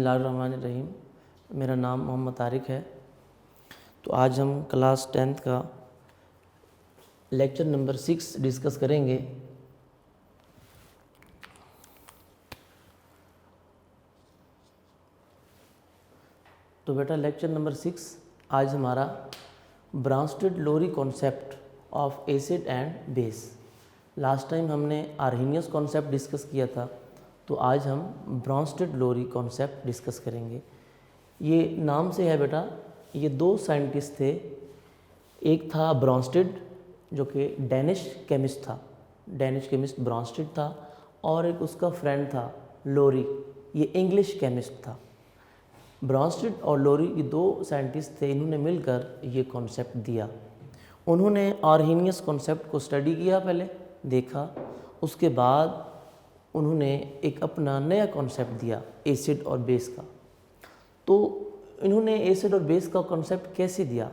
बिस्मिल्लाहिर्रहमानिर्रहीम। मेरा नाम मोहम्मद तारिक है। तो आज हम क्लास 10th का लेक्चर नंबर 6 डिस्कस करेंगे। तो बेटा लेक्चर नंबर 6 आज हमारा Bronsted Lowry concept of acid and base. Last time हमने आर्हेनियस कॉन्सेप्ट डिस्कस किया था, तो आज हम ब्रांस्टेड-लोरी कॉन्सेप्ट डिस्कस करेंगे। ये नाम से है बेटा, ये दो साइंटिस्ट थे। एक था ब्रांस्टेड जो कि डेनिश केमिस्ट था, डेनिश केमिस्ट ब्रांस्टेड था, और एक उसका फ्रेंड था लोरी, ये इंग्लिश केमिस्ट था। ब्रांस्टेड और लोरी ये दो साइंटिस्ट थे, इन्होंने मिलकर ये कॉन्सेप्ट दिया। उन्होंने आर्हेनियस कॉन्सेप्ट को स्टडी किया, पहले देखा, उसके बाद उन्होंने एक अपना नया कॉन्सेप्ट दिया एसिड और बेस का। तो इन्होंने एसिड और बेस का कॉन्सेप्ट कैसे दिया?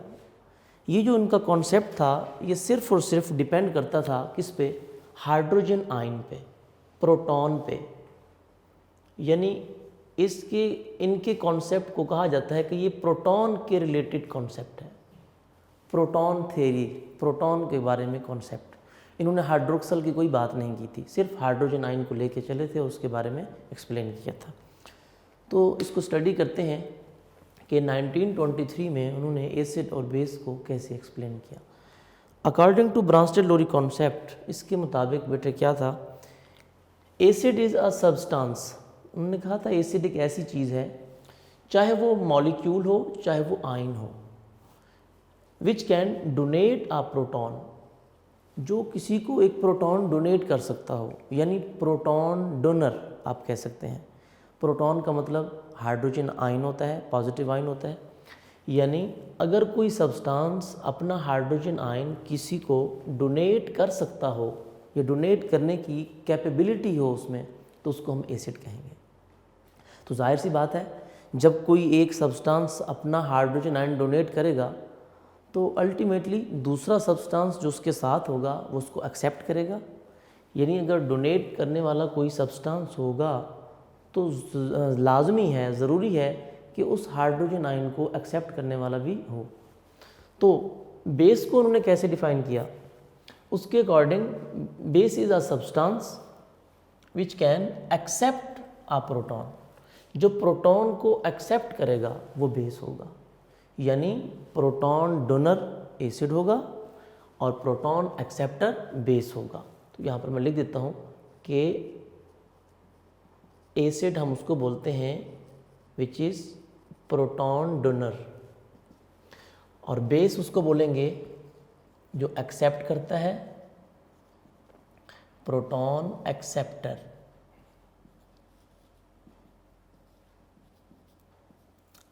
ये जो इनका कॉन्सेप्ट था, ये सिर्फ और सिर्फ डिपेंड करता था किस पे? हाइड्रोजन आयन पे, प्रोटॉन पे। यानी इनके कॉन्सेप्ट को कहा जाता है कि ये प्रोटॉन के रिलेटेड कॉन्सेप्ट है, प्रोटॉन थ्योरी, प्रोटॉन के बारे में कॉन्सेप्ट। इन्होंने हाइड्रोक्सल की कोई बात नहीं की थी, सिर्फ हाइड्रोजन आयन को लेके चले थे, उसके बारे में एक्सप्लेन किया था। तो इसको स्टडी करते हैं कि 1923 में उन्होंने एसिड और बेस को कैसे एक्सप्लेन किया। अकॉर्डिंग टू ब्रांस्टेड-लोरी कॉन्सेप्ट, इसके मुताबिक बेटे क्या था? Acid is a substance. उन्होंने कहा था एसिड एक ऐसी चीज़ है, चाहे वो मॉलिक्यूल हो चाहे वो आयन हो, which can donate a proton, जो किसी को एक प्रोटॉन डोनेट कर सकता हो, यानी प्रोटॉन डोनर आप कह सकते हैं। प्रोटॉन का मतलब हाइड्रोजन आयन होता है, पॉजिटिव आयन होता है। यानी अगर कोई सब्सटेंस अपना हाइड्रोजन आयन किसी को डोनेट कर सकता हो या डोनेट करने की कैपेबिलिटी हो उसमें, तो उसको हम एसिड कहेंगे। तो जाहिर सी बात है, जब कोई एक सब्सटेंस अपना हाइड्रोजन आयन डोनेट करेगा तो अल्टीमेटली दूसरा सब्सटेंस जो उसके साथ होगा वो उसको एक्सेप्ट करेगा। यानी अगर डोनेट करने वाला कोई सब्सटेंस होगा तो लाजमी है, ज़रूरी है कि उस हाइड्रोजन आयन को एक्सेप्ट करने वाला भी हो। तो बेस को उन्होंने कैसे डिफाइन किया? उसके according base is a substance which can accept a proton. जो प्रोटॉन को एक्सेप्ट करेगा वो बेस होगा। यानी प्रोटॉन डोनर एसिड होगा और प्रोटॉन एक्सेप्टर बेस होगा। तो यहाँ पर मैं लिख देता हूँ कि एसिड हम उसको बोलते हैं विच इज़ प्रोटॉन डोनर, और बेस उसको बोलेंगे जो एक्सेप्ट करता है, प्रोटॉन एक्सेप्टर।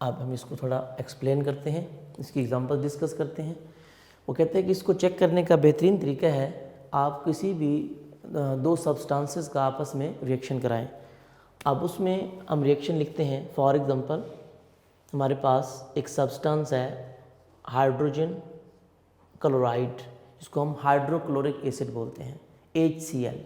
अब हम इसको थोड़ा एक्सप्लेन करते हैं, इसकी एग्जांपल डिस्कस करते हैं। वो कहते हैं कि इसको चेक करने का बेहतरीन तरीका है, आप किसी भी दो सब्सटेंसेस का आपस में रिएक्शन कराएं। अब उसमें हम रिएक्शन लिखते हैं। फॉर एग्जांपल हमारे पास एक सब्सटेंस है हाइड्रोजन क्लोराइड, जिसको हम हाइड्रोक्लोरिक एसिड बोलते हैं, HCl।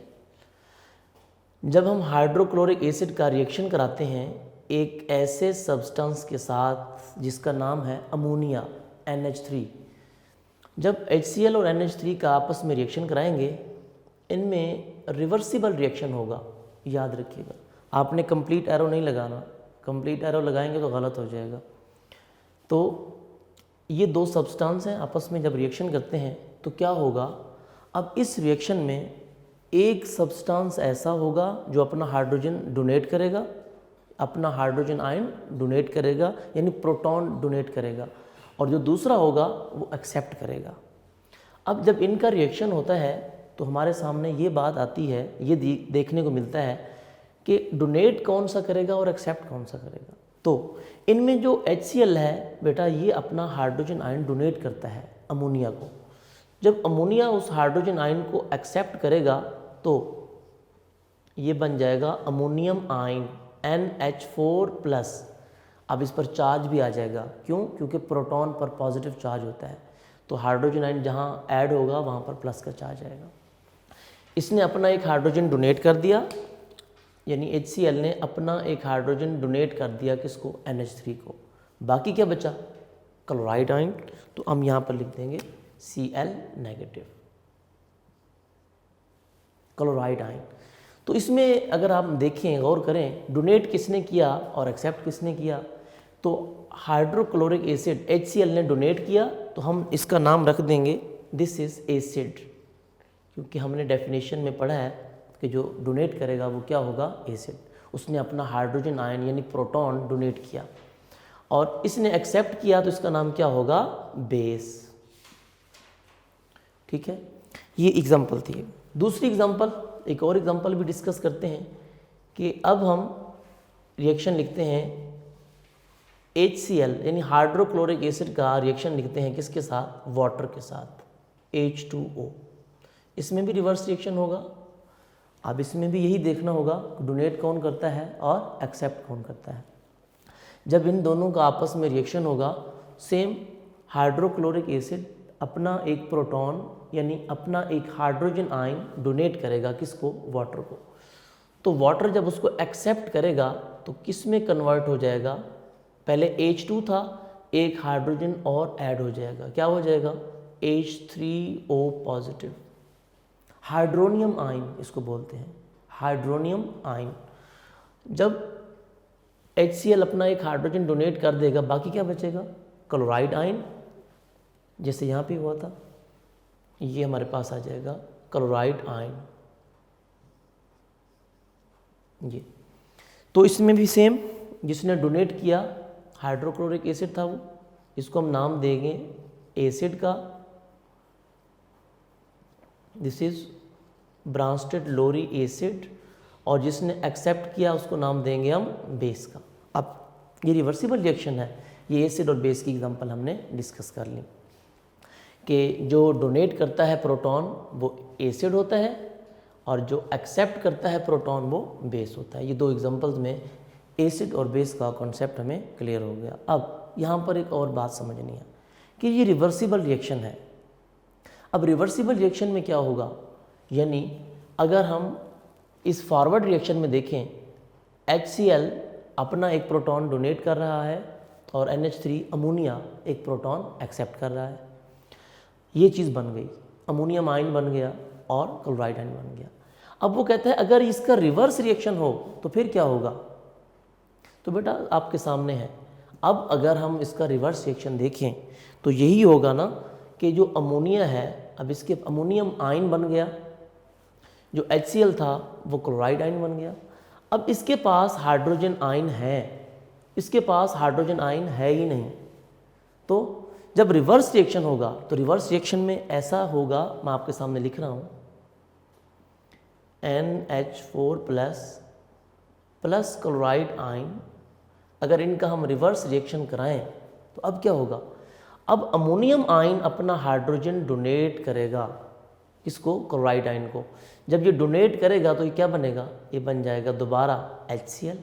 जब हम हाइड्रोक्लोरिक एसिड का रिएक्शन कराते हैं एक ऐसे सब्सटेंस के साथ जिसका नाम है अमोनिया, NH3, जब HCl और NH3 का आपस में रिएक्शन कराएंगे, इनमें रिवर्सिबल रिएक्शन होगा। याद रखिएगा, आपने कंप्लीट एरो नहीं लगाना, कंप्लीट एरो लगाएंगे तो गलत हो जाएगा। तो ये दो सब्सटेंस हैं, आपस में जब रिएक्शन करते हैं तो क्या होगा? अब इस रिएक्शन में एक सब्सटेंस ऐसा होगा जो अपना हाइड्रोजन डोनेट करेगा, अपना हाइड्रोजन आयन डोनेट करेगा, यानी प्रोटॉन डोनेट करेगा, और जो दूसरा होगा वो एक्सेप्ट करेगा। अब जब इनका रिएक्शन होता है तो हमारे सामने ये बात आती है, ये देखने को मिलता है कि डोनेट कौन सा करेगा और एक्सेप्ट कौन सा करेगा। तो इनमें जो HCl है बेटा, ये अपना हाइड्रोजन आयन डोनेट करता है अमोनिया को। जब अमोनिया उस हाइड्रोजन आयन को एक्सेप्ट करेगा तो ये बन जाएगा अमोनियम आयन NH4+। अब इस पर चार्ज भी आ जाएगा, क्यों? क्योंकि प्रोटॉन पर पॉजिटिव चार्ज होता है, तो हाइड्रोजन आयन जहाँ ऐड होगा वहाँ पर प्लस का चार्ज आएगा। इसने अपना एक हाइड्रोजन डोनेट कर दिया, यानी HCl ने अपना एक हाइड्रोजन डोनेट कर दिया किसको, NH3 को। बाकी क्या बचा, क्लोराइड आयन। तो हम यहाँ पर लिख देंगे Cl नेगेटिव, क्लोराइड आयन। तो इसमें अगर आप देखें, गौर करें, डोनेट किसने किया और एक्सेप्ट किसने किया। तो हाइड्रोक्लोरिक एसिड HCl ने डोनेट किया, तो हम इसका नाम रख देंगे दिस इज़ एसिड, क्योंकि हमने डेफिनेशन में पढ़ा है कि जो डोनेट करेगा वो क्या होगा, एसिड। उसने अपना हाइड्रोजन आयन यानी प्रोटॉन डोनेट किया, और इसने एक्सेप्ट किया तो इसका नाम क्या होगा, बेस। ठीक है, ये एग्जाम्पल थी। दूसरी एग्जाम्पल, एक और एग्जाम्पल भी डिस्कस करते हैं कि अब हम रिएक्शन लिखते हैं HCl यानी हाइड्रोक्लोरिक एसिड का रिएक्शन लिखते हैं किसके साथ, वाटर के साथ, H2O। इसमें भी रिवर्स रिएक्शन होगा। अब इसमें भी यही देखना होगा डोनेट कौन करता है और एक्सेप्ट कौन करता है। जब इन दोनों का आपस में रिएक्शन होगा, सेम हाइड्रोक्लोरिक एसिड अपना एक प्रोटॉन यानी अपना एक हाइड्रोजन आयन डोनेट करेगा किसको, वाटर को। तो वाटर जब उसको एक्सेप्ट करेगा तो किस में कन्वर्ट हो जाएगा, पहले H2 था, एक हाइड्रोजन और ऐड हो जाएगा, क्या हो जाएगा, H3O पॉजिटिव, हाइड्रोनियम आयन इसको बोलते हैं, हाइड्रोनियम आयन। जब HCl अपना एक हाइड्रोजन डोनेट कर देगा, बाकी क्या बचेगा, क्लोराइड आयन, जैसे यहाँ पे हुआ था, ये हमारे पास आ जाएगा क्लोराइड आयन ये। तो इसमें भी सेम, जिसने डोनेट किया हाइड्रोक्लोरिक एसिड था वो, इसको हम नाम देंगे एसिड का, दिस इज ब्रांस्टेड लोरी एसिड, और जिसने एक्सेप्ट किया उसको नाम देंगे हम बेस का। अब ये रिवर्सिबल रिएक्शन है, ये एसिड और बेस की एग्जांपल हमने डिस्कस कर ली कि जो डोनेट करता है प्रोटॉन वो एसिड होता है, और जो एक्सेप्ट करता है प्रोटॉन वो बेस होता है। ये दो एग्जांपल्स में एसिड और बेस का कॉन्सेप्ट हमें क्लियर हो गया। अब यहाँ पर एक और बात समझनी है कि ये रिवर्सिबल रिएक्शन है। अब रिवर्सिबल रिएक्शन में क्या होगा, यानी अगर हम इस फॉरवर्ड रिएक्शन में देखें, HCl अपना एक प्रोटॉन डोनेट कर रहा है और NH3 अमोनिया एक प्रोटॉन एक्सेप्ट कर रहा है, ये चीज़ बन गई, अमोनियम आयन बन गया और क्लोराइड आयन बन गया। अब वो कहता है अगर इसका रिवर्स रिएक्शन हो तो फिर क्या होगा, तो बेटा आपके सामने है। अब अगर हम इसका रिवर्स रिएक्शन देखें तो यही होगा ना कि जो अमोनिया है, अब इसके अमोनियम आयन बन गया, जो HCl था वो क्लोराइड आयन बन गया। अब इसके पास हाइड्रोजन आयन है, इसके पास हाइड्रोजन आयन है ही नहीं। तो जब रिवर्स रिएक्शन होगा तो रिवर्स रिएक्शन में ऐसा होगा, मैं आपके सामने लिख रहा हूँ, NH4 प्लस क्लोराइड आयन, अगर इनका हम रिवर्स रिएक्शन कराएं तो अब क्या होगा, अब अमोनियम आयन अपना हाइड्रोजन डोनेट करेगा इसको, क्लोराइड आयन को। जब ये डोनेट करेगा तो ये क्या बनेगा, ये बन जाएगा दोबारा HCl।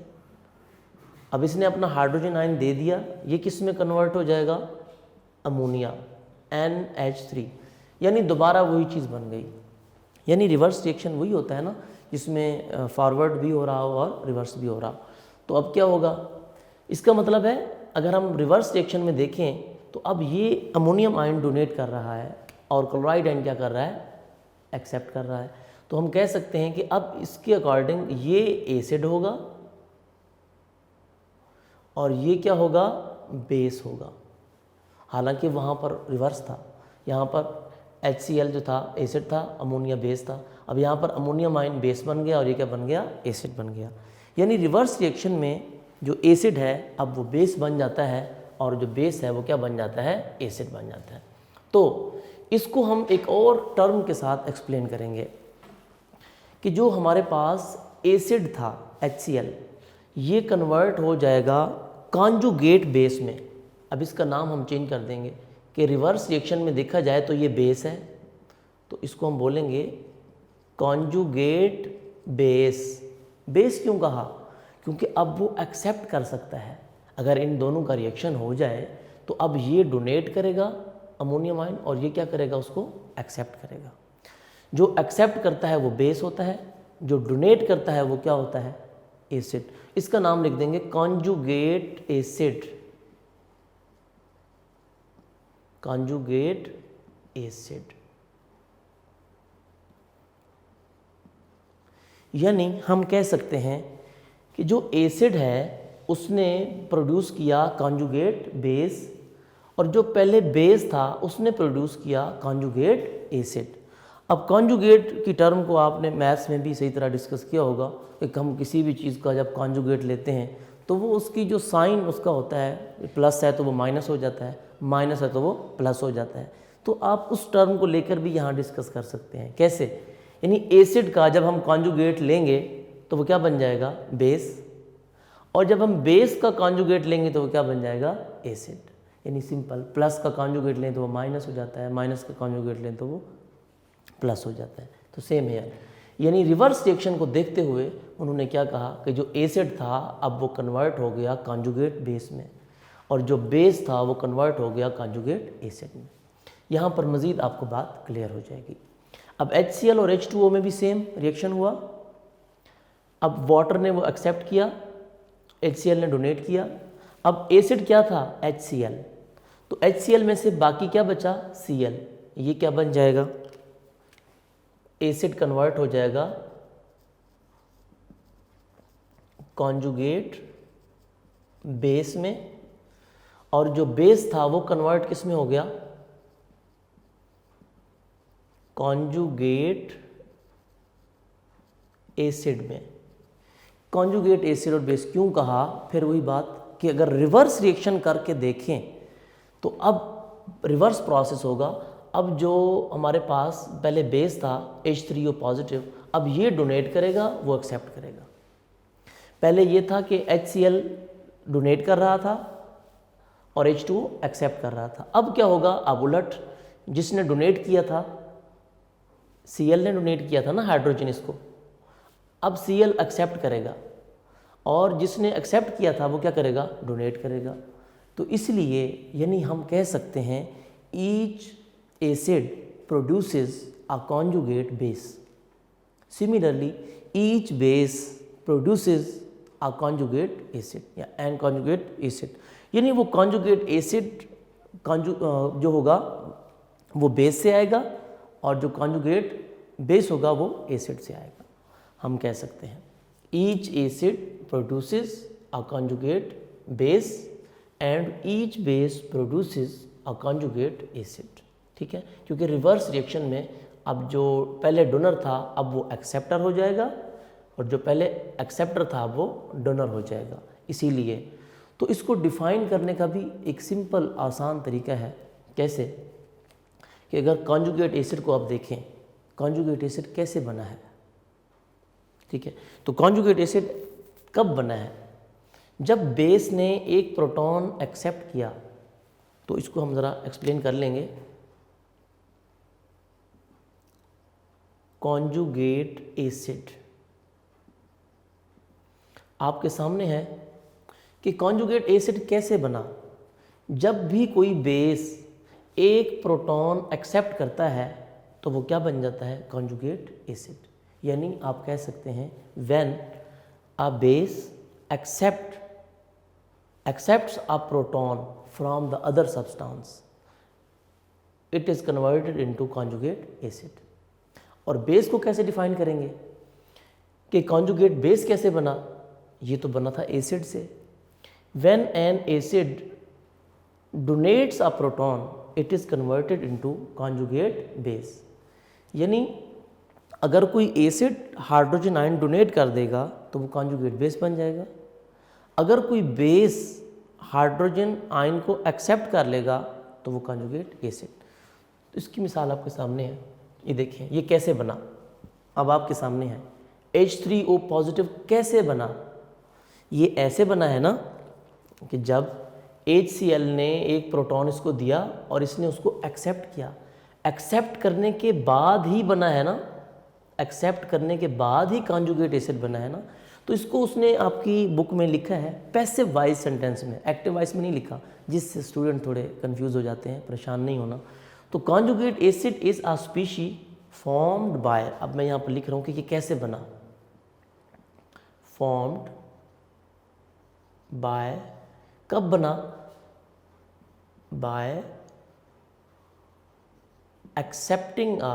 अब इसने अपना हाइड्रोजन आयन दे दिया, ये किस में कन्वर्ट हो जाएगा, अमोनिया, NH3, यानी दोबारा वही चीज़ बन गई। यानी रिवर्स रिएक्शन वही होता है ना, जिसमें फॉरवर्ड भी हो रहा हो और रिवर्स भी हो रहा हो। तो अब क्या होगा, इसका मतलब है अगर हम रिवर्स रिएक्शन में देखें तो अब ये अमोनियम आयन डोनेट कर रहा है और क्लोराइड आयन क्या कर रहा है, एक्सेप्ट कर रहा है। तो हम कह सकते हैं कि अब इसके अकॉर्डिंग ये एसिड होगा और ये क्या होगा, बेस होगा। हालांकि वहाँ पर रिवर्स था, यहाँ पर HCl जो था एसिड था, अमोनिया बेस था। अब यहाँ पर अमोनियम आयन बेस बन गया और ये क्या बन गया, एसिड बन गया। यानी रिवर्स रिएक्शन में जो एसिड है अब वो बेस बन जाता है और जो बेस है वो क्या बन जाता है, एसिड बन जाता है। तो इसको हम एक और टर्म के साथ एक्सप्लेन करेंगे कि जो हमारे पास एसिड था HCl, ये कन्वर्ट हो जाएगा कॉन्जुगेट बेस में। अब इसका नाम हम चेंज कर देंगे कि रिवर्स रिएक्शन में देखा जाए तो ये बेस है, तो इसको हम बोलेंगे कॉन्जुगेट बेस। बेस क्यों कहा, क्योंकि अब वो एक्सेप्ट कर सकता है। अगर इन दोनों का रिएक्शन हो जाए तो अब ये डोनेट करेगा अमोनियम आयन और ये क्या करेगा, उसको एक्सेप्ट करेगा। जो एक्सेप्ट करता है वो बेस होता है, जो डोनेट करता है वो क्या होता है, एसिड, इसका नाम लिख देंगे कॉन्जुगेट एसिड, कॉन्जुगेट एसिड। यानी हम कह सकते हैं कि जो एसिड है उसने प्रोड्यूस किया कॉन्जुगेट बेस, और जो पहले बेस था उसने प्रोड्यूस किया कॉन्जुगेट एसिड। अब कॉन्जुगेट की टर्म को आपने मैथ्स में भी सही तरह डिस्कस किया होगा कि हम किसी भी चीज़ का जब कॉन्जुगेट लेते हैं तो वो उसकी जो साइन उसका होता है, प्लस है तो वो माइनस हो जाता है, माइनस है तो वो प्लस हो जाता है। तो आप उस टर्म को लेकर भी यहाँ डिस्कस कर सकते हैं। कैसे? यानी एसिड का जब हम कॉन्जुगेट लेंगे तो वो क्या बन जाएगा? बेस, और जब हम बेस का कॉन्जुगेट लेंगे तो वो क्या बन जाएगा? एसिड। यानी सिंपल, प्लस का कॉन्जुगेट लें तो वो माइनस हो जाता है, माइनस का कॉन्जुगेट लें तो वो प्लस हो जाता है। तो सेम है, यानी रिवर्स रिएक्शन को देखते हुए उन्होंने क्या कहा कि जो एसिड था अब वो कन्वर्ट हो गया कॉन्जुगेट बेस में, और जो बेस था वो कन्वर्ट हो गया कॉन्जुगेट एसिड में। यहाँ पर मज़ीद आपको बात क्लियर हो जाएगी। अब HCl और H2O में भी सेम रिएक्शन हुआ। अब वाटर ने वो एक्सेप्ट किया, HCl ने डोनेट किया। अब एसिड क्या था? HCl। तो HCl में से बाकी क्या बचा? Cl। ये क्या बन जाएगा? एसिड कन्वर्ट हो जाएगा कॉन्जुगेट बेस में, और जो बेस था वो कन्वर्ट किस में हो गया? कॉन्जुगेट एसिड में। कॉन्जुगेट एसिड और बेस क्यों कहा? फिर वही बात कि अगर रिवर्स रिएक्शन करके देखें तो अब रिवर्स प्रोसेस होगा। अब जो हमारे पास पहले बेस था H3O पॉजिटिव, अब ये डोनेट करेगा, वो एक्सेप्ट करेगा। पहले ये था कि HCl डोनेट कर रहा था और H2O एक्सेप्ट कर रहा था। अब क्या होगा? अब उलट, जिसने डोनेट किया था Cl ने डोनेट किया था ना हाइड्रोजन इसको, अब Cl एक्सेप्ट करेगा, और जिसने एक्सेप्ट किया था वो क्या करेगा? डोनेट करेगा। तो इसलिए यानी हम कह सकते हैं each acid produces a conjugate base, similarly each base produces a conjugate acid या एन कॉन्जुगेट एसिड। यानी वो कॉन्जुगेट एसिड जो होगा वो बेस से आएगा, और जो कॉन्जुगेट बेस होगा वो एसिड से आएगा। हम कह सकते हैं each acid produces a conjugate base and each base produces a conjugate acid. ठीक है, क्योंकि रिवर्स रिएक्शन में अब जो पहले डोनर था अब वो एक्सेप्टर हो जाएगा, और जो पहले एक्सेप्टर था वो डोनर हो जाएगा। इसीलिए तो इसको डिफाइन करने का भी एक सिंपल आसान तरीका है। कैसे? कि अगर कॉन्जुगेट एसिड को आप देखें, कॉन्जुगेट एसिड कैसे बना है? ठीक है, तो कॉन्जुगेट एसिड कब बना है? जब बेस ने एक प्रोटॉन एक्सेप्ट किया। तो इसको हम ज़रा एक्सप्लेन कर लेंगे। कॉन्जुगेट एसिड आपके सामने है कि कॉन्जुगेट एसिड कैसे बना। जब भी कोई बेस एक प्रोटॉन एक्सेप्ट करता है तो वो क्या बन जाता है? Conjugate acid. यानी आप कह सकते हैं when a base accepts a proton from the other substance, it is converted into conjugate acid। और बेस को कैसे डिफाइन करेंगे कि कॉन्जुगेट बेस कैसे बना? ये तो बना था एसिड से। When an acid donates a proton, it is converted into conjugate base। यानी अगर कोई एसिड हाइड्रोजन आयन डोनेट कर देगा तो वो कॉन्जुगेट बेस बन जाएगा। अगर कोई बेस हाइड्रोजन आयन को एक्सेप्ट कर लेगा तो वो कॉन्जुगेट एसिड। तो इसकी मिसाल आपके सामने है, ये देखिए ये कैसे बना। अब आपके सामने है H3O पॉजिटिव कैसे बना। ये ऐसे बना है ना कि जब HCl ने एक प्रोटॉन इसको दिया और इसने उसको एक्सेप्ट किया, एक्सेप्ट करने के बाद ही बना है ना, एक्सेप्ट करने के बाद ही कॉन्जुगेट एसिड बना है ना। तो इसको उसने आपकी बुक में लिखा है पैसिव वॉइस सेंटेंस में, एक्टिव वॉइस में नहीं लिखा, जिससे स्टूडेंट थोड़े कंफ्यूज हो जाते हैं। परेशान नहीं होना। तो conjugate acid is a species formed by, अब मैं यहाँ पर लिख रहा हूँ कि ये कैसे बना, फॉर्म्ड बाय, कब बना, बाय एक्सेप्टिंग अ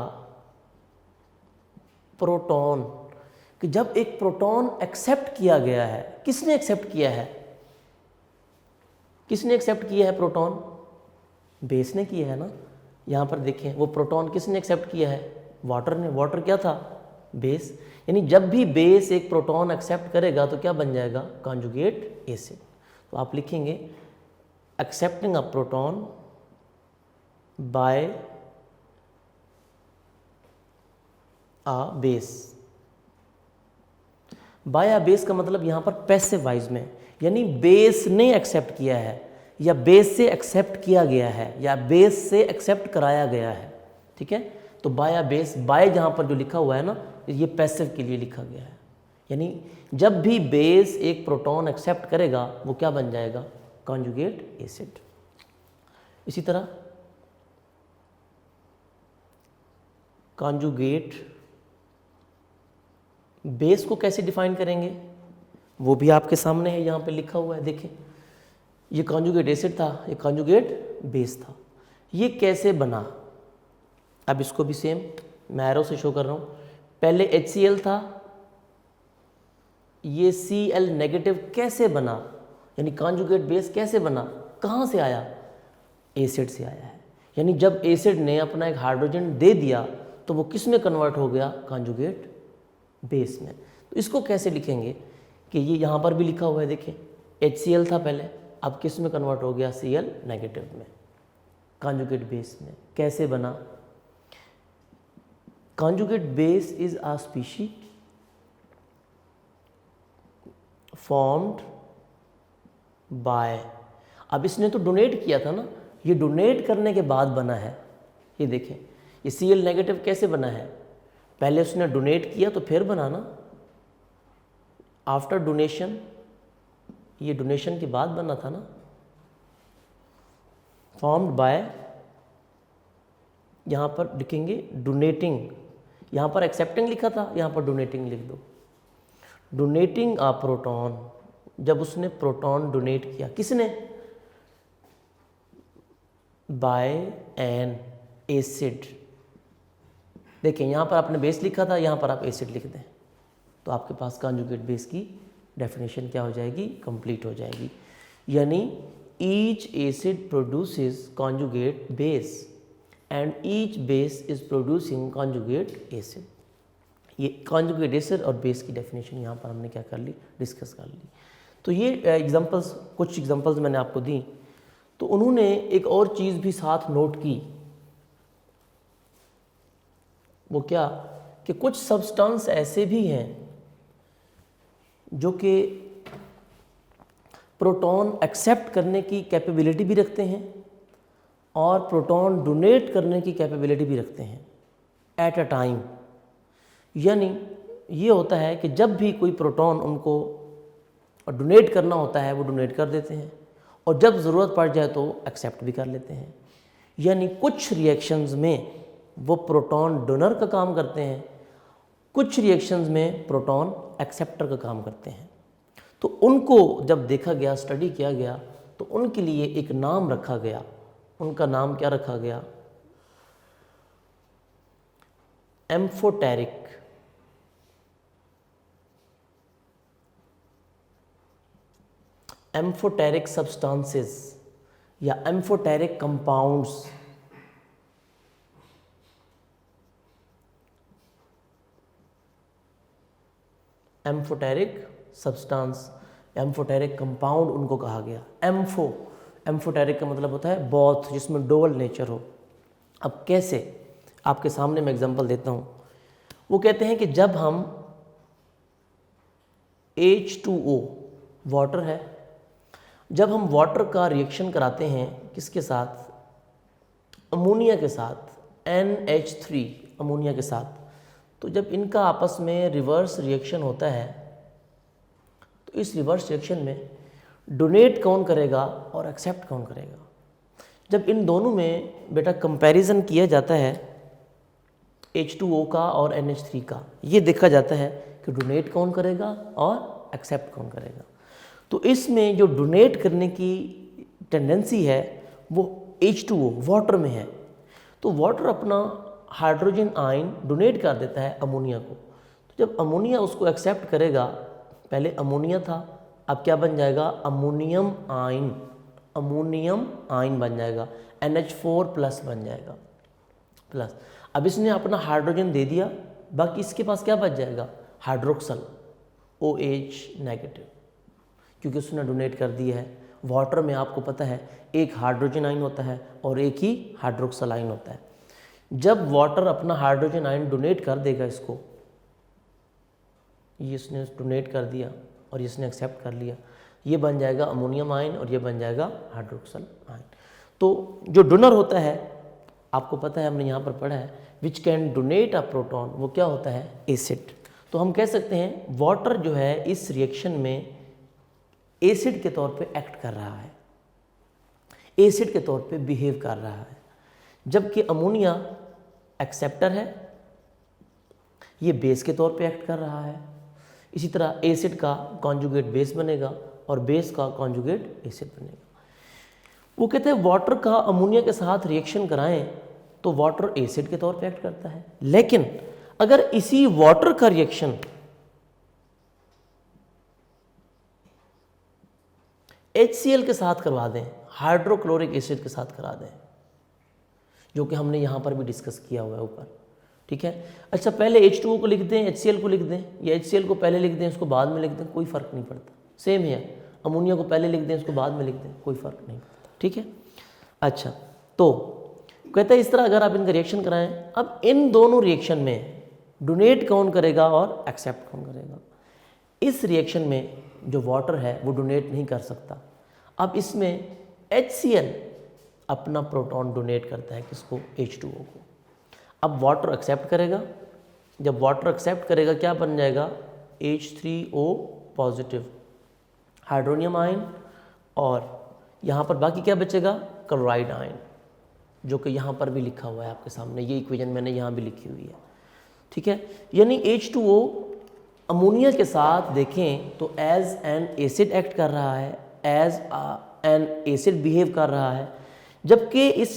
प्रोटॉन, कि जब एक प्रोटॉन एक्सेप्ट किया गया है, किसने एक्सेप्ट किया है, किसने एक्सेप्ट किया है प्रोटॉन, बेस ने किया है ना। यहाँ पर देखें वो प्रोटॉन किसने एक्सेप्ट किया है, वाटर ने। वाटर क्या था, बेस। यानी जब भी बेस एक प्रोटॉन एक्सेप्ट करेगा तो क्या बन जाएगा, कॉन्जुगेट एसिड। तो आप लिखेंगे accepting a proton by a base. By a base का मतलब यहाँ पर पैसिव वाइज में, यानी बेस ने एक्सेप्ट किया है, या बेस से एक्सेप्ट किया गया है, या बेस से एक्सेप्ट कराया गया है। ठीक है, तो बाय अ बेस, बाय जहाँ पर जो लिखा हुआ है ना, ये पैसिव के लिए लिखा गया है। यानी जब भी बेस एक प्रोटॉन एक्सेप्ट करेगा वो क्या बन जाएगा, कॉन्जुगेट एसिड। इसी तरह कॉन्जुगेट बेस को कैसे डिफाइन करेंगे, वो भी आपके सामने है, यहाँ पे लिखा हुआ है। देखें, ये कॉन्जुगेट एसिड था, ये कॉन्जुगेट बेस था। ये कैसे बना, अब इसको भी सेम मैं एरो से शो कर रहा हूँ। पहले HCl था, ये Cl नेगेटिव कैसे बना, यानी कॉन्जुगेट बेस कैसे बना, कहाँ से आया, एसिड से आया है। यानी जब एसिड ने अपना एक हाइड्रोजन दे दिया तो वो किस में कन्वर्ट हो गया, कॉन्जुगेट बेस में। तो इसको कैसे लिखेंगे कि ये यहाँ पर भी लिखा हुआ है, देखें HCl था पहले, अब किस में कन्वर्ट हो गया, Cl नेगेटिव में, कॉन्जुगेट बेस में। कैसे बना, conjugate base is a species formed by, अब इसने तो डोनेट किया था ना, ये डोनेट करने के बाद बना है। ये देखें, ये Cl नेगेटिव कैसे बना है, पहले उसने डोनेट किया तो फिर बना ना, आफ्टर डोनेशन, ये डोनेशन के बाद बना था ना। फॉर्म्ड बाय, यहाँ पर लिखेंगे डोनेटिंग, यहाँ पर एक्सेप्टिंग लिखा था, यहाँ पर डोनेटिंग लिख दो। डोनेटिंग अ प्रोटॉन, जब उसने प्रोटॉन डोनेट किया, किसने, बाय एन एसिड। देखें यहाँ पर आपने बेस लिखा था, यहाँ पर आप एसिड लिख दें, तो आपके पास कॉन्जुगेट बेस की डेफिनेशन क्या हो जाएगी, कंप्लीट हो जाएगी। यानी each acid produces conjugate base and each base is producing conjugate acid. ये कॉन्जुगेट एसिड और बेस की डेफिनेशन यहाँ पर हमने क्या कर ली, डिस्कस कर ली। तो ये एग्जांपल्स, कुछ एग्जांपल्स मैंने आपको दी। तो उन्होंने एक और चीज़ भी साथ नोट की, वो क्या, कि कुछ सब्सटेंस ऐसे भी हैं जो कि प्रोटॉन एक्सेप्ट करने की कैपेबिलिटी भी रखते हैं और प्रोटॉन डोनेट करने की कैपेबिलिटी भी रखते हैं एट अ टाइम। यानी ये होता है कि जब भी कोई प्रोटॉन उनको डोनेट करना होता है वो डोनेट कर देते हैं, और जब ज़रूरत पड़ जाए तो एक्सेप्ट भी कर लेते हैं। यानी कुछ रिएक्शंस में वो प्रोटॉन डोनर का काम करते हैं, कुछ रिएक्शंस में प्रोटॉन एक्सेप्टर का काम करते हैं। तो उनको जब देखा गया, स्टडी किया गया, तो उनके लिए एक नाम रखा गया। उनका नाम क्या रखा गया, एम्फोटेरिक। एम्फोटेरिक सब्सटेंसेस या amphoteric compounds. Amphoteric substance, amphoteric compound उनको कहा गया। एम्फोटेरिक का मतलब होता है बोथ, जिसमें डुअल नेचर हो। अब कैसे, आपके सामने मैं एग्जांपल देता हूँ। वो कहते हैं कि जब हम H2O वाटर है, जब हम वाटर का रिएक्शन कराते हैं किसके साथ, अमोनिया के साथ, NH3 अमोनिया के साथ, तो जब इनका आपस में रिवर्स रिएक्शन होता है तो इस रिवर्स रिएक्शन में डोनेट कौन करेगा और एक्सेप्ट कौन करेगा। जब इन दोनों में बेटा कंपैरिजन किया जाता है H2O का और NH3 का, ये देखा जाता है कि डोनेट कौन करेगा और एक्सेप्ट कौन करेगा। तो इसमें जो डोनेट करने की टेंडेंसी है वो H2O वाटर में है। तो वाटर अपना हाइड्रोजन आयन डोनेट कर देता है अमोनिया को। तो जब अमोनिया उसको एक्सेप्ट करेगा, पहले अमोनिया था, अब क्या बन जाएगा, अमोनियम आयन, अमोनियम आयन बन जाएगा, NH4+ बन जाएगा प्लस। अब इसने अपना हाइड्रोजन दे दिया, बाकी इसके पास क्या बच जाएगा, हाइड्रोक्सल OH नेगेटिव, क्योंकि उसने डोनेट कर दिया है। वाटर में आपको पता है एक हाइड्रोजन आयन होता है और एक ही हाइड्रोक्सल आयन होता है। जब वाटर अपना हाइड्रोजन आयन डोनेट कर देगा इसको, ये इसने डोनेट कर दिया और इसने एक्सेप्ट कर लिया, ये बन जाएगा अमोनियम आयन और ये बन जाएगा हाइड्रोक्सल आयन। तो जो डोनर होता है, आपको पता है हमने यहाँ पर पढ़ा है, which can donate a proton, वो क्या होता है, एसिड। तो हम कह सकते हैं वाटर जो है इस रिएक्शन में एसिड के तौर पे एक्ट कर रहा है, एसिड के तौर पे बिहेव कर रहा है, जबकि अमोनिया एक्सेप्टर है, ये बेस के तौर पे एक्ट कर रहा है। इसी तरह एसिड का कॉन्जुगेट बेस बनेगा और बेस का कॉन्जुगेट एसिड बनेगा। वो कहते हैं वाटर का अमोनिया के साथ रिएक्शन कराएं तो वाटर एसिड के तौर पे एक्ट करता है, लेकिन अगर इसी वाटर का रिएक्शन HCl के साथ करवा दें, हाइड्रोक्लोरिक एसिड के साथ करा दें, जो कि हमने यहाँ पर भी डिस्कस किया हुआ है ऊपर, ठीक है। अच्छा, पहले H2O को लिख दें, HCl को लिख दें, या HCl को पहले लिख दें उसको बाद में लिख दें, कोई फ़र्क नहीं पड़ता, सेम है। अमोनिया को पहले लिख दें उसको बाद में लिख दें, कोई फ़र्क नहीं पड़ता, ठीक है। अच्छा, तो कहता है इस तरह अगर आप इनका रिएक्शन कराएं, अब इन दोनों रिएक्शन में डोनेट कौन करेगा और एक्सेप्ट कौन करेगा। इस रिएक्शन में जो वाटर है वो डोनेट नहीं कर सकता। अब इसमें HCl अपना प्रोटॉन डोनेट करता है, किसको, H2O को। अब वाटर एक्सेप्ट करेगा, जब वाटर एक्सेप्ट करेगा क्या बन जाएगा, H3O पॉजिटिव हाइड्रोनियम आयन, और यहाँ पर बाकी क्या बचेगा, क्लोराइड आयन, जो कि यहाँ पर भी लिखा हुआ है आपके सामने, ये इक्वेशन मैंने यहाँ भी लिखी हुई है, ठीक है। यानी H2O अमोनिया के साथ देखें तो एज एन एसिड एक्ट कर रहा है, एज एन एसिड बिहेव कर रहा है, जबकि इस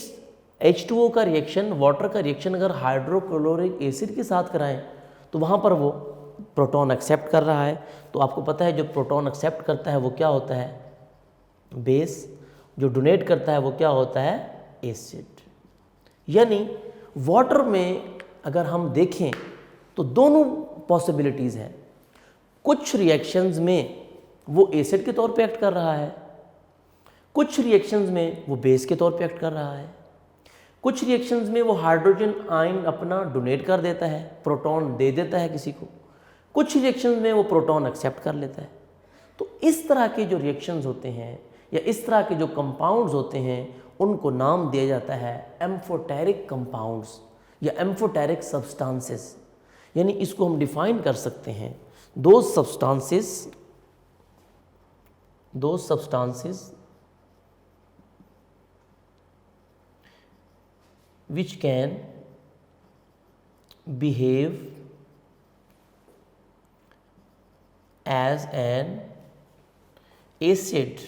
H2O का रिएक्शन, वाटर का रिएक्शन अगर हाइड्रोक्लोरिक एसिड के साथ कराएं तो वहाँ पर वो प्रोटॉन एक्सेप्ट कर रहा है। तो आपको पता है जो प्रोटॉन एक्सेप्ट करता है वो क्या होता है, बेस, जो डोनेट करता है वो क्या होता है, एसिड। यानी वाटर में अगर हम देखें तो दोनों पॉसिबिलिटीज़ हैं। कुछ रिएक्शंस में वो एसिड के तौर पे एक्ट कर रहा है, कुछ रिएक्शंस में वो बेस के तौर पे एक्ट कर रहा है, कुछ रिएक्शंस में वो हाइड्रोजन आयन अपना डोनेट कर देता है, प्रोटॉन दे देता है किसी को, कुछ रिएक्शंस में वो प्रोटॉन एक्सेप्ट कर लेता है। तो इस तरह के जो रिएक्शंस होते हैं या इस तरह के जो कंपाउंड्स होते हैं उनको नाम दिया जाता है एम्फोटेरिक कंपाउंड्स या एम्फोटेरिक सब्सटेंसेस। यानी इसको हम डिफाइन कर सकते हैं, दो substances which can behave as an acid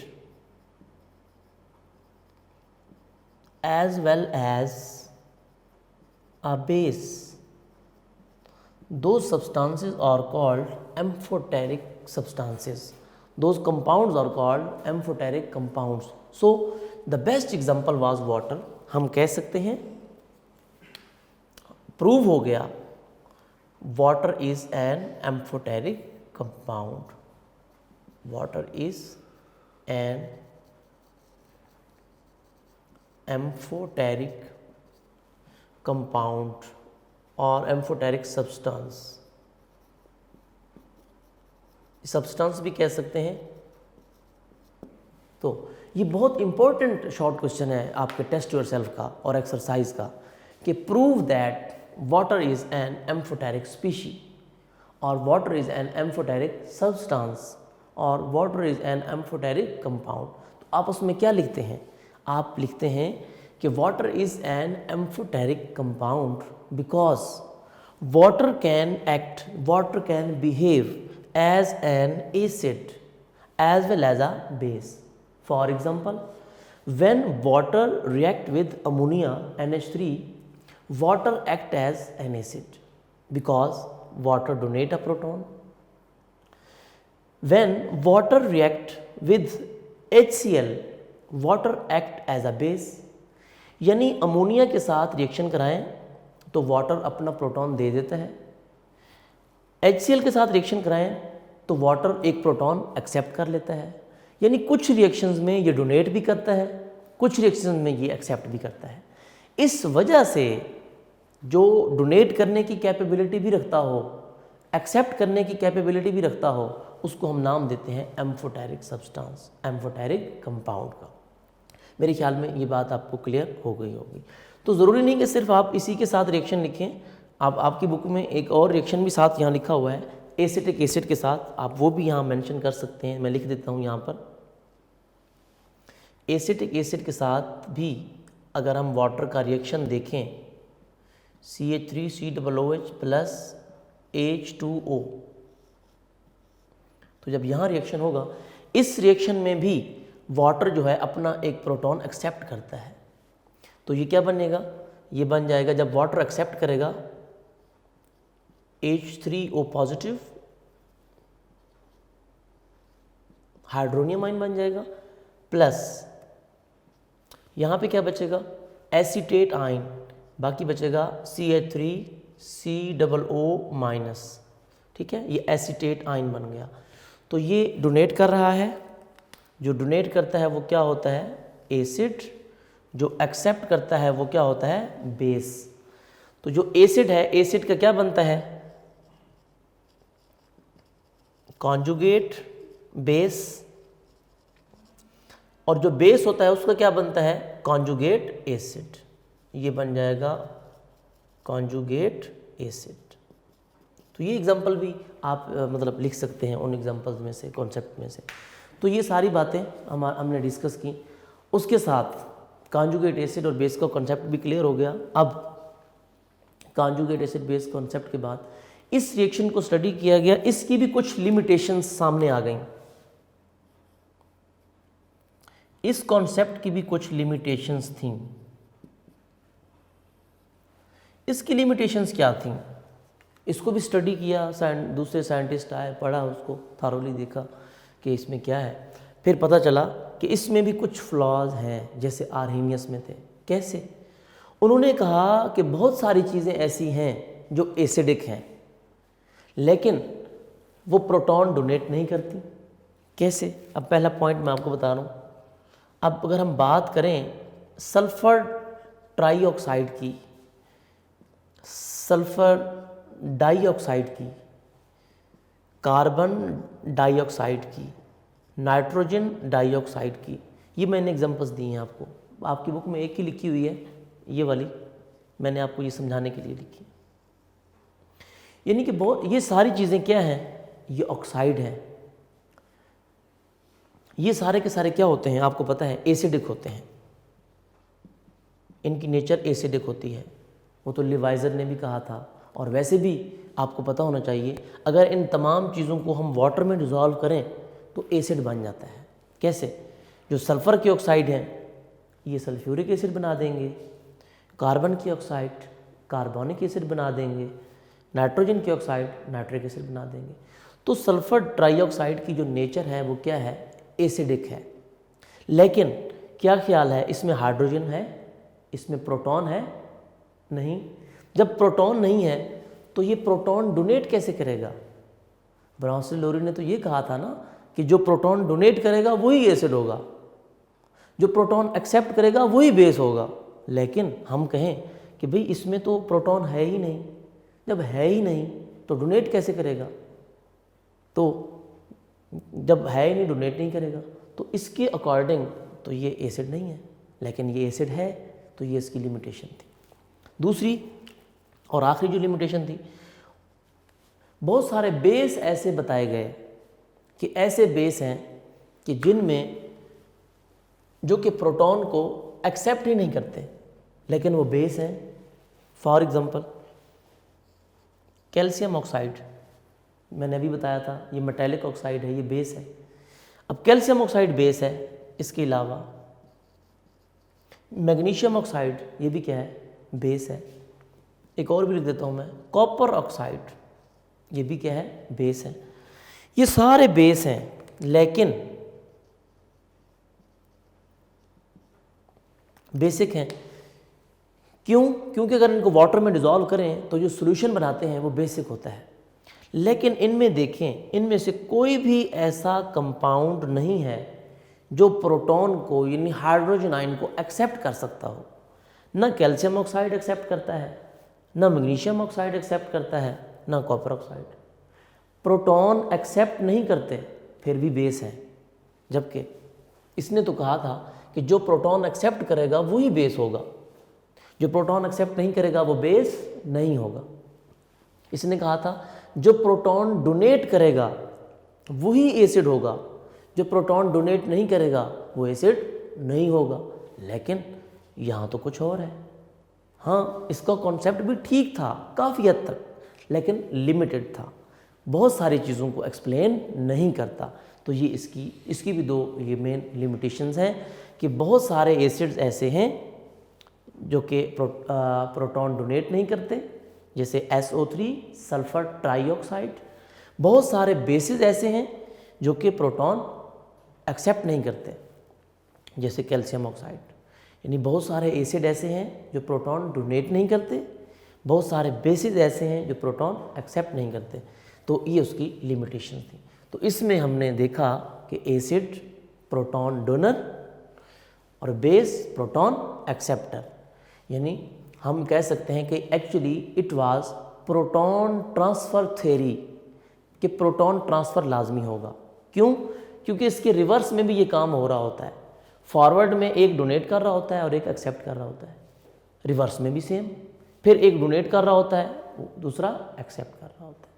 as well as a base. Those substances are called amphoteric substances. Those compounds are called amphoteric compounds. So the best example was water. हम कह सकते हैं, prove हो गया, water is an amphoteric compound, water is an amphoteric compound और amphoteric substance भी कह सकते हैं। तो ये बहुत इंपॉर्टेंट शॉर्ट क्वेश्चन है आपके टेस्ट योरसेल्फ का और एक्सरसाइज का, कि prove that water is an amphoteric species और water is an amphoteric substance और water is an amphoteric compound. तो आप उसमें क्या लिखते हैं, आप लिखते हैं कि water is an amphoteric compound because water can behave as an acid as well as a base. For example, when water react with ammonia NH3, water act as an acid because water donate a proton. When water react with HCl, water act as a base. यानी ammonia के साथ reaction कराएं तो water अपना proton दे देता है, HCl के साथ रिएक्शन कराएं तो वाटर एक प्रोटॉन एक्सेप्ट कर लेता है। यानी कुछ रिएक्शंस में ये डोनेट भी करता है, कुछ रिएक्शंस में ये एक्सेप्ट भी करता है। इस वजह से जो डोनेट करने की कैपेबिलिटी भी रखता हो, एक्सेप्ट करने की कैपेबिलिटी भी रखता हो, उसको हम नाम देते हैं एम्फोटेरिक सब्सटेंस, एम्फोटेरिक कंपाउंड का। मेरे ख्याल में ये बात आपको क्लियर हो गई होगी। तो ज़रूरी नहीं कि सिर्फ आप इसी के साथ रिएक्शन लिखें, आपकी बुक में एक और रिएक्शन भी साथ यहाँ लिखा हुआ है एसिटिक एसिड के साथ, आप वो भी यहाँ मेंशन कर सकते हैं। मैं लिख देता हूँ यहाँ पर, एसिटिक एसिड के साथ भी अगर हम वाटर का रिएक्शन देखें CH3COOH प्लस H2O, तो जब यहाँ रिएक्शन होगा, इस रिएक्शन में भी वाटर जो है अपना एक प्रोटॉन एक्सेप्ट करता है। तो ये क्या बनेगा, ये बन जाएगा, जब वाटर एक्सेप्ट करेगा H3O पॉजिटिव, हाइड्रोनियम आयन बन जाएगा, प्लस यहाँ पे क्या बचेगा, एसीटेट आयन, बाकी बचेगा CH3COO माइनस। ठीक है, ये एसीटेट आयन बन गया। तो ये डोनेट कर रहा है, जो डोनेट करता है वो क्या होता है, एसिड, जो एक्सेप्ट करता है वो क्या होता है, बेस। तो जो एसिड है, एसिड का क्या बनता है, कॉन्जुगेट बेस, और जो बेस होता है उसका क्या बनता है, कॉन्जुगेट एसिड। ये बन जाएगा कॉन्जुगेट एसिड। तो ये एग्जांपल भी आप मतलब लिख सकते हैं उन एग्जांपल्स में से, कॉन्सेप्ट में से। तो ये सारी बातें हमने डिस्कस की। उसके साथ कॉन्जुगेट एसिड और बेस का कॉन्सेप्ट भी क्लियर हो गया। अब कॉन्जुगेट एसिड बेस कॉन्सेप्ट के बाद इस रिएक्शन को स्टडी किया गया, इसकी भी कुछ लिमिटेशंस सामने आ गई। इस कॉन्सेप्ट की भी कुछ लिमिटेशंस थी। इसकी लिमिटेशंस क्या थी, इसको भी स्टडी किया, दूसरे साइंटिस्ट आए, पढ़ा, उसको थारोली देखा कि इसमें क्या है। फिर पता चला कि इसमें भी कुछ फ्लॉज हैं, जैसे आर्हीनियस में थे। कैसे, उन्होंने कहा कि बहुत सारी चीज़ें ऐसी हैं जो एसिडिक हैं, लेकिन वो प्रोटॉन डोनेट नहीं करती। कैसे, अब पहला पॉइंट मैं आपको बता रहा हूँ। अब अगर हम बात करें सल्फर ट्राईऑक्साइड की, सल्फर डाइऑक्साइड की, कार्बन डाइऑक्साइड की, नाइट्रोजन डाइऑक्साइड की, ये मैंने एग्जांपल्स दी हैं आपको। आपकी बुक में एक ही लिखी हुई है, ये वाली मैंने आपको ये समझाने के लिए लिखी। यानी कि बहुत, ये सारी चीज़ें क्या हैं, ये ऑक्साइड हैं। ये सारे के सारे क्या होते हैं, आपको पता है, एसिडिक होते हैं। इनकी नेचर एसिडिक होती है, वो तो लिवाइजर ने भी कहा था। और वैसे भी आपको पता होना चाहिए, अगर इन तमाम चीज़ों को हम वाटर में डिज़ोल्व करें तो एसिड बन जाता है। कैसे, जो सल्फ़र के ऑक्साइड हैं ये सल्फ्यूरिक एसिड बना देंगे, कार्बन की ऑक्साइड कार्बोनिक एसिड बना देंगे, नाइट्रोजन की ऑक्साइड नाइट्रिक एसिड बना देंगे। तो सल्फ़र ट्राईऑक्साइड की जो नेचर है वो क्या है, एसिडिक है। लेकिन क्या ख्याल है, इसमें हाइड्रोजन है, इसमें प्रोटॉन है नहीं। जब प्रोटॉन नहीं है तो ये प्रोटॉन डोनेट कैसे करेगा। ब्राउनस्टेड-लोरी ने तो ये कहा था ना कि जो प्रोटॉन डोनेट करेगा वही एसिड होगा, जो प्रोटॉन एक्सेप्ट करेगा वही बेस होगा। लेकिन हम कहें कि भाई इसमें तो प्रोटॉन है ही नहीं, जब है ही नहीं तो डोनेट कैसे करेगा, तो जब है ही नहीं डोनेट नहीं करेगा। तो इसके अकॉर्डिंग तो ये एसिड नहीं है, लेकिन ये एसिड है, तो ये इसकी लिमिटेशन थी। दूसरी और आखिरी जो लिमिटेशन थी, बहुत सारे बेस ऐसे बताए गए कि ऐसे बेस हैं कि जिनमें जो कि प्रोटॉन को एक्सेप्ट ही नहीं करते, लेकिन वो बेस हैं। फॉर एग्जांपल कैल्शियम ऑक्साइड, मैंने अभी बताया था, ये मेटेलिक ऑक्साइड है, ये बेस है। अब कैल्शियम ऑक्साइड बेस है, इसके अलावा मैग्नीशियम ऑक्साइड ये भी क्या है, बेस है। एक और भी लिख देता हूँ मैं, कॉपर ऑक्साइड ये भी क्या है, बेस है। ये सारे बेस हैं, लेकिन बेसिक हैं। क्यों? क्योंकि अगर इनको वाटर में डिज़ोल्व करें तो जो सॉल्यूशन बनाते हैं वो बेसिक होता है। लेकिन इनमें देखें, इनमें से कोई भी ऐसा कंपाउंड नहीं है जो प्रोटॉन को यानी हाइड्रोजन आयन को एक्सेप्ट कर सकता हो। ना कैल्शियम ऑक्साइड एक्सेप्ट करता है, ना मैग्नीशियम ऑक्साइड एक्सेप्ट करता है, ना कॉपर ऑक्साइड। प्रोटॉन एक्सेप्ट नहीं करते, फिर भी बेस है। जबकि इसने तो कहा था कि जो प्रोटॉन एक्सेप्ट करेगा वही बेस होगा, जो प्रोटॉन एक्सेप्ट नहीं करेगा वो बेस नहीं होगा। इसने कहा था जो प्रोटॉन डोनेट करेगा वही एसिड होगा, जो प्रोटॉन डोनेट नहीं करेगा वो एसिड नहीं होगा। लेकिन यहाँ तो कुछ और है। हाँ, इसका कॉन्सेप्ट भी ठीक था काफ़ी हद तक, लेकिन लिमिटेड था, बहुत सारी चीज़ों को एक्सप्लेन नहीं करता। तो ये इसकी भी दो ये मेन लिमिटेशंस हैं कि बहुत सारे एसिड्स ऐसे हैं जो कि प्रोटॉन डोनेट नहीं करते, जैसे SO3 सल्फर ट्राईऑक्साइड। बहुत सारे बेसिस ऐसे हैं जो कि प्रोटॉन एक्सेप्ट नहीं करते, जैसे कैल्शियम ऑक्साइड। यानी बहुत सारे एसिड ऐसे हैं जो प्रोटॉन डोनेट नहीं करते, बहुत सारे बेसिस ऐसे हैं जो प्रोटॉन एक्सेप्ट नहीं करते। तो ये उसकी लिमिटेशन थी। तो इसमें हमने देखा कि एसिड प्रोटॉन डोनर और बेस प्रोटॉन एक्सेप्टर। यानी हम कह सकते हैं कि actually it was proton transfer theory कि प्रोटॉन ट्रांसफ़र लाजमी होगा। क्यों? क्योंकि इसके रिवर्स में भी ये काम हो रहा होता है। फॉरवर्ड में एक डोनेट कर रहा होता है और एक एक्सेप्ट कर रहा होता है, रिवर्स में भी सेम। फिर एक डोनेट कर रहा होता है, दूसरा एक्सेप्ट कर रहा होता है।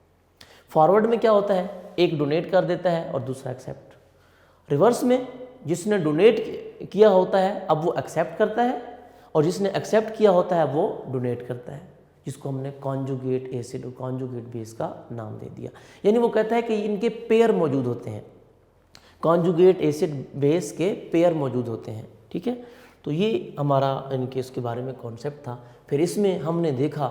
फॉरवर्ड में क्या होता है, एक डोनेट कर देता है और दूसरा एक्सेप्ट। रिवर्स में जिसने डोनेट किया होता है अब वो एक्सेप्ट करता है, और जिसने एक्सेप्ट किया होता है वो डोनेट करता है, जिसको हमने कॉन्जुगेट एसिड और कॉन्जुगेट बेस का नाम दे दिया। यानी वो कहता है कि इनके पेयर मौजूद होते हैं, कॉन्जुगेट एसिड बेस के पेयर मौजूद होते हैं। ठीक है, तो ये हमारा इनके इसके बारे में कॉन्सेप्ट था। फिर इसमें हमने देखा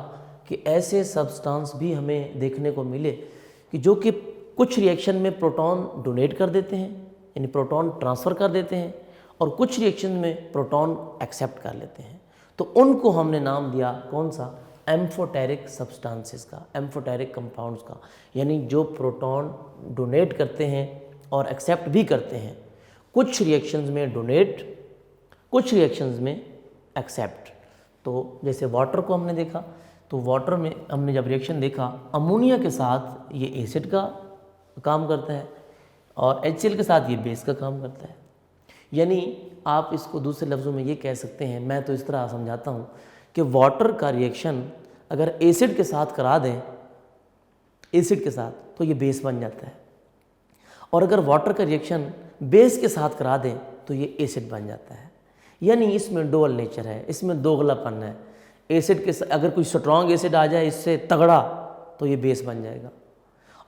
कि ऐसे सब्सटेंस भी हमें देखने को मिले कि जो कि कुछ रिएक्शन में प्रोटॉन डोनेट कर देते हैं, यानी प्रोटॉन ट्रांसफ़र कर देते हैं, और कुछ रिएक्शन में प्रोटॉन एक्सेप्ट कर लेते हैं। तो उनको हमने नाम दिया कौन सा, एम्फोटेरिक सब्सटेंसेस का, एम्फोटेरिक कंपाउंड्स का। यानी जो प्रोटॉन डोनेट करते हैं और एक्सेप्ट भी करते हैं, कुछ रिएक्शंस में डोनेट, कुछ रिएक्शंस में एक्सेप्ट। तो जैसे वाटर को हमने देखा, तो वाटर में हमने जब रिएक्शन देखा, अमोनिया के साथ ये एसिड का काम करता है और HCl के साथ ये बेस का काम करता है। यानी आप इसको दूसरे लफ्ज़ों में ये कह सकते हैं, मैं तो इस तरह समझाता हूँ कि वाटर का रिएक्शन अगर एसिड के साथ करा दें, एसिड के साथ, तो ये बेस बन जाता है, और अगर वाटर का रिएक्शन बेस के साथ करा दें तो ये एसिड बन जाता है। यानी इसमें डुअल नेचर है, इसमें दोगलापन है। एसिड के अगर कोई स्ट्रॉन्ग एसिड आ जाए इससे तगड़ा, तो ये बेस बन जाएगा,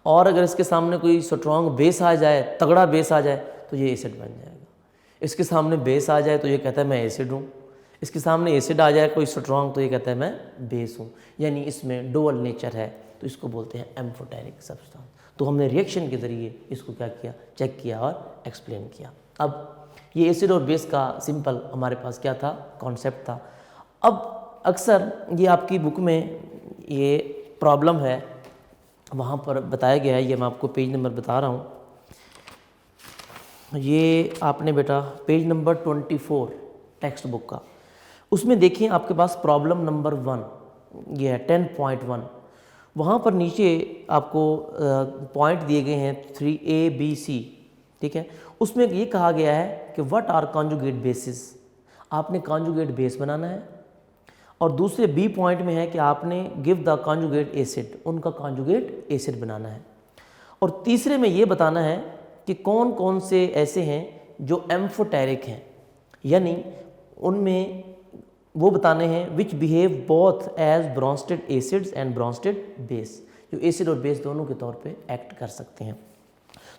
और अगर इसके सामने कोई स्ट्रॉन्ग बेस आ जाए, तगड़ा बेस आ जाए, तो ये एसिड बन जाएगा। इसके सामने बेस आ जाए तो ये कहता है मैं एसिड हूँ, इसके सामने एसिड आ जाए कोई स्ट्रॉन्ग तो ये कहता है मैं बेस हूँ। यानी इसमें डुअल नेचर है, तो इसको बोलते हैं एम्फोटेरिक सब्सटेंस। तो हमने रिएक्शन के ज़रिए इसको क्या किया, चेक किया और एक्सप्लेन किया। अब ये एसिड और बेस का सिंपल हमारे पास क्या था, कॉन्सेप्ट था। अब अक्सर ये आपकी बुक में ये प्रॉब्लम है, वहाँ पर बताया गया है, ये मैं आपको पेज नंबर बता रहा हूँ। ये आपने बेटा पेज नंबर 24 टेक्स्ट बुक का, उसमें देखिए आपके पास प्रॉब्लम नंबर 1 ये है 10.1। वहाँ पर नीचे आपको पॉइंट दिए गए हैं 3A, B, C। ठीक है, उसमें ये कहा गया है कि व्हाट आर कॉन्जुगेट बेसिस, आपने कॉन्जुगेट बेस बनाना है, और दूसरे बी पॉइंट में है कि आपने गिव द कॉन्जुगेट एसिड, उनका कॉन्जुगेट एसिड बनाना है, और तीसरे में ये बताना है कि कौन कौन से ऐसे हैं जो एम्फोटेरिक हैं, यानी उनमें वो बताने हैं which behave both as Bronsted acids and Bronsted base, जो एसिड और बेस दोनों के तौर पे एक्ट कर सकते हैं।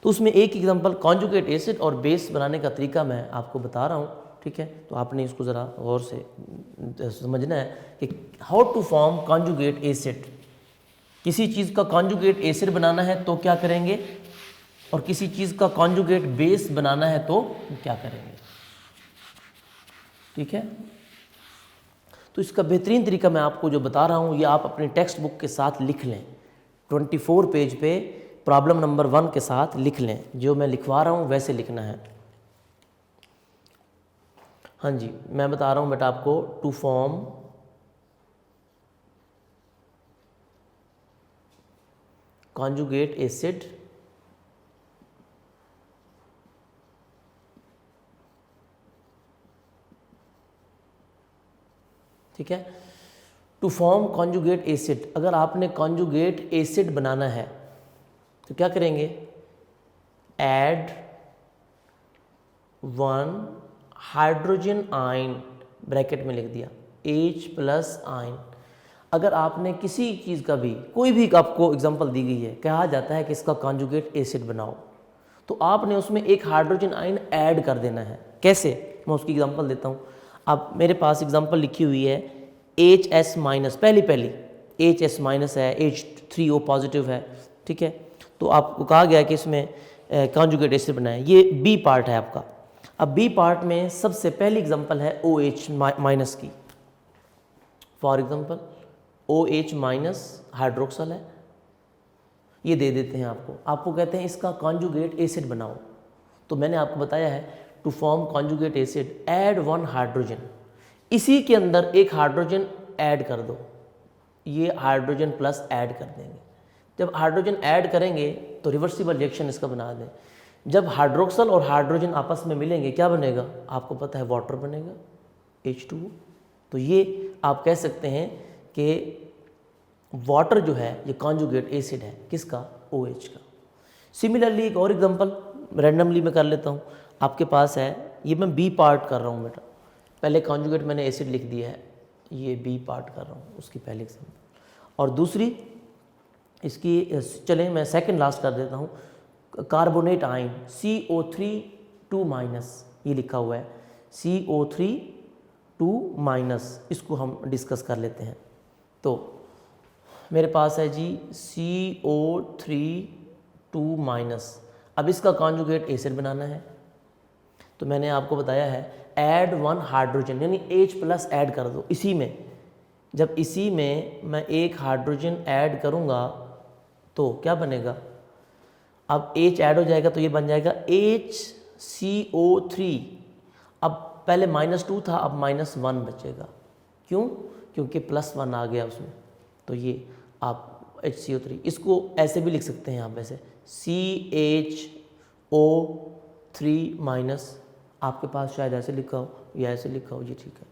तो उसमें एक एग्जांपल कॉन्जुगेट एसिड और बेस बनाने का तरीका मैं आपको बता रहा हूँ, ठीक है। तो आपने इसको ज़रा गौर से समझना है कि how to form conjugate acid. किसी चीज़ का कॉन्जुगेट एसिड बनाना है तो क्या करेंगे, और किसी चीज़ का कॉन्जुगेट बेस बनाना है तो क्या करेंगे, ठीक है। तो इसका बेहतरीन तरीका मैं आपको जो बता रहा हूँ ये आप अपनी टेक्स्ट बुक के साथ लिख लें, 24 पेज पे प्रॉब्लम नंबर 1 के साथ लिख लें, जो मैं लिखवा रहा हूँ वैसे लिखना है। हाँ जी, मैं बता रहा हूँ बेटा आपको, टू फॉर्म कॉन्जुगेट एसिड ठीक है। टू फॉर्म कॉन्जुगेट एसिड, अगर आपने कॉन्जुगेट एसिड बनाना है तो क्या करेंगे, ऐड 1 हाइड्रोजन आयन, ब्रैकेट में लिख दिया H+ आयन। अगर आपने किसी चीज़ का भी कोई भी आपको एग्जांपल दी गई है, कहा जाता है कि इसका कॉन्जुगेट एसिड बनाओ, तो आपने उसमें एक हाइड्रोजन आयन ऐड कर देना है। कैसे, मैं उसकी एग्जांपल देता हूँ। अब मेरे पास एग्जांपल लिखी हुई है H+, पहली H- है, H3O पॉजिटिव है, ठीक है। तो आपको कहा गया है कि इसमें कॉन्जुगेट एसिड बनाए, ये बी पार्ट है आपका। अब बी पार्ट में सबसे पहली एग्जांपल है OH- की, फॉर एग्जांपल OH- हाइड्रोक्सल है, ये दे देते हैं आपको कहते हैं इसका कॉन्जुगेट एसिड बनाओ। तो मैंने आपको बताया है to form conjugate acid add 1 hydrogen, इसी के अंदर एक हाइड्रोजन ऐड कर दो, ये हाइड्रोजन प्लस ऐड कर देंगे। जब हाइड्रोजन ऐड करेंगे तो रिवर्सिबल रिएक्शन इसका बना दें। जब हाइड्रोक्सल और हाइड्रोजन आपस में मिलेंगे क्या बनेगा, आपको पता है वाटर बनेगा, H2O। तो ये आप कह सकते हैं कि वाटर जो है ये कॉन्जुगेट एसिड है, किसका, OH का। सिमिलरली एक और एग्जांपल रैंडमली मैं कर लेता हूँ, आपके पास है, ये मैं बी पार्ट कर रहा हूँ बेटा, पहले कॉन्जुगेट मैंने एसिड लिख दिया है, ये बी पार्ट कर रहा हूँ, उसकी पहले एग्जांपल। और दूसरी इसकी, चलें मैं सेकंड लास्ट कर देता हूँ, कार्बोनेट आयन CO3 2-, ये लिखा हुआ है CO3 2-, इसको हम डिस्कस कर लेते हैं। तो मेरे पास है जी CO3 2-, अब इसका कॉन्जुगेट एसिड बनाना है। तो मैंने आपको बताया है ऐड 1 हाइड्रोजन, यानी H+ ऐड कर दो इसी में। जब इसी में मैं एक हाइड्रोजन ऐड करूँगा तो क्या बनेगा, अब H ऐड हो जाएगा तो ये बन जाएगा HCO3। अब पहले -2 था, अब -1 बचेगा, क्यों, क्योंकि +1 आ गया उसमें। तो ये आप HCO3, इसको ऐसे भी लिख सकते हैं आप, वैसे CHO3-, आपके पास शायद ऐसे लिखा हो या ऐसे लिखा हो, ये ठीक है।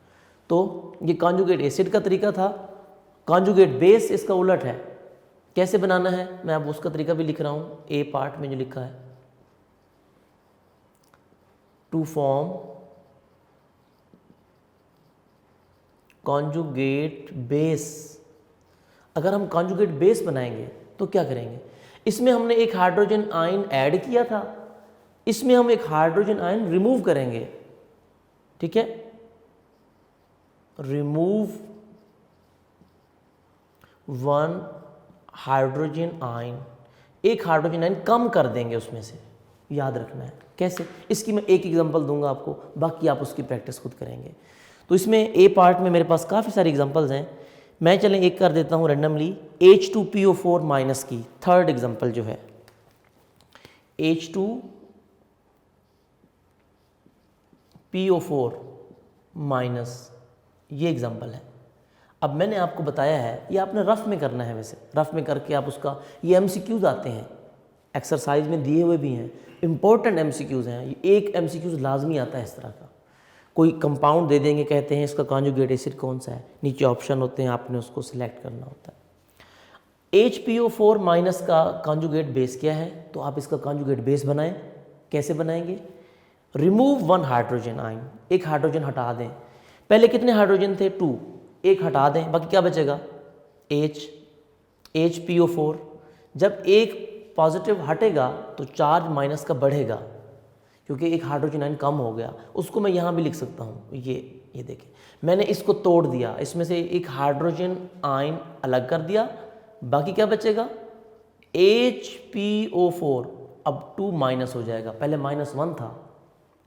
तो ये कॉन्जुगेट एसिड का तरीका था। कॉन्जुगेट बेस इसका उलट है, कैसे बनाना है मैं अब उसका तरीका भी लिख रहा हूँ, ए पार्ट में जो लिखा है, टू फॉर्म कॉन्जुगेट बेस। अगर हम कॉन्जुगेट बेस बनाएंगे तो क्या करेंगे, इसमें हमने एक हाइड्रोजन आयन ऐड किया था, इसमें हम एक हाइड्रोजन आयन रिमूव करेंगे, ठीक है, रिमूव 1 हाइड्रोजन आयन, एक हाइड्रोजन आयन कम कर देंगे उसमें से, याद रखना है कैसे। इसकी मैं एक एग्जांपल दूंगा आपको, बाकी आप उसकी प्रैक्टिस खुद करेंगे। तो इसमें ए पार्ट में मेरे पास काफ़ी सारे एग्जांपल्स हैं, मैं चलें एक कर देता हूँ रैंडमली, H2PO4- की थर्ड एग्जांपल जो है H2PO4-, ये एग्जांपल है। अब मैंने आपको बताया है, ये आपने रफ में करना है, वैसे रफ में करके आप उसका, ये MCQs आते हैं, एक्सरसाइज में दिए हुए भी हैं, इंपॉर्टेंट MCQs हैं, ये एक MCQs लाजमी आता है इस तरह का। कोई कंपाउंड दे देंगे, कहते हैं इसका कॉन्जुगेट एसिड कौन सा है, नीचे ऑप्शन होते हैं, आपने उसको सिलेक्ट करना होता है। HPO4- का कॉन्जुगेट बेस क्या है, तो आप इसका कॉन्जुगेट बेस बनाएं, कैसे बनाएंगे, रिमूव 1 हाइड्रोजन आयन, एक हाइड्रोजन हटा दें, पहले कितने हाइड्रोजन थे, 2, एक हटा दें, बाकी क्या बचेगा, HPO4। जब एक पॉजिटिव हटेगा तो चार्ज माइनस का बढ़ेगा, क्योंकि एक हाइड्रोजन आयन कम हो गया। उसको मैं यहाँ भी लिख सकता हूँ, ये देखिए मैंने इसको तोड़ दिया, इसमें से एक हाइड्रोजन आयन अलग कर दिया, बाकी क्या बचेगा HPO4। अब 2 माइनस हो जाएगा, पहले -1 था,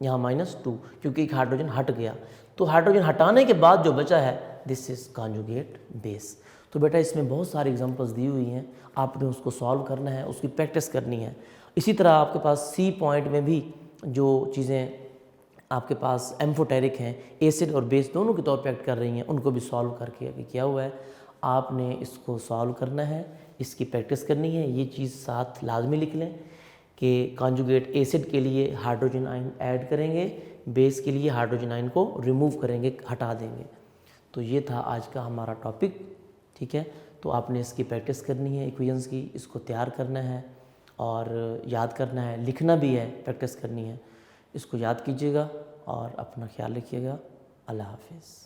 यहाँ -2, क्योंकि एक हाइड्रोजन हट गया। तो हाइड्रोजन हटाने के बाद जो बचा है दिस इज कॉन्जुगेट बेस। तो बेटा इसमें बहुत सारी एग्जांपल्स दी हुई हैं, आपने उसको सॉल्व करना है, उसकी प्रैक्टिस करनी है। इसी तरह आपके पास सी पॉइंट में भी जो चीज़ें आपके पास एम्फोटेरिक हैं, एसिड और बेस दोनों के तौर पे एक्ट कर रही हैं, उनको भी सॉल्व करके किया हुआ है। आपने इसको सॉल्व करना है, इसकी प्रैक्टिस करनी है। ये चीज़ साथ लाजमी लिख लें कि कॉन्जुगेट एसिड के लिए हाइड्रोजन आयन ऐड करेंगे, बेस के लिए हाइड्रोजन आयन को रिमूव करेंगे, हटा देंगे। तो ये था आज का हमारा टॉपिक, ठीक है। तो आपने इसकी प्रैक्टिस करनी है, इक्वेशंस की, इसको तैयार करना है और याद करना है, लिखना भी है, प्रैक्टिस करनी है। इसको याद कीजिएगा और अपना ख्याल रखिएगा। अल्लाह हाफिज़।